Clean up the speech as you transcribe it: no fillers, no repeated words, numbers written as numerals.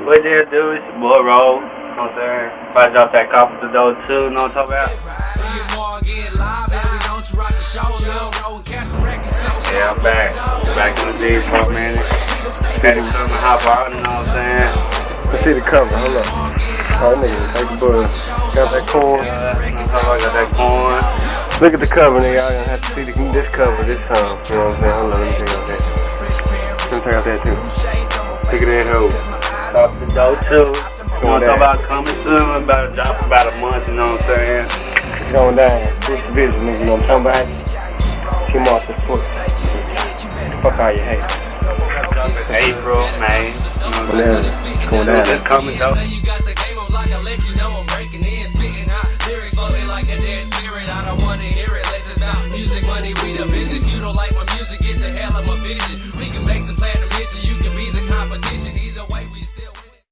What did it do? It's your boy Roll. You know what I'm saying? If I drop that cop at the door too, you know what I'm talking about? Yeah, I'm back. Back in the days for a minute. Had to come and hop out, you know what I'm saying? Let's see the cover, hold up. Oh, nigga, take the buzz. Got that corn. I got that corn. Look at the cover, nigga. Y'all gonna have to see this cover this time. You know what I'm saying? Hold on, let me take out that. Let me take out that too. Look at that hoe. Drop the dough too. You know what I'm talking about? Coming soon. About to drop about a month, you know what I'm saying? It's going down. This business, nigga. You know what I'm talking about? Kim off the foot. Fuck all you hate. April, May. You know what I'm saying? Going down. It's coming though.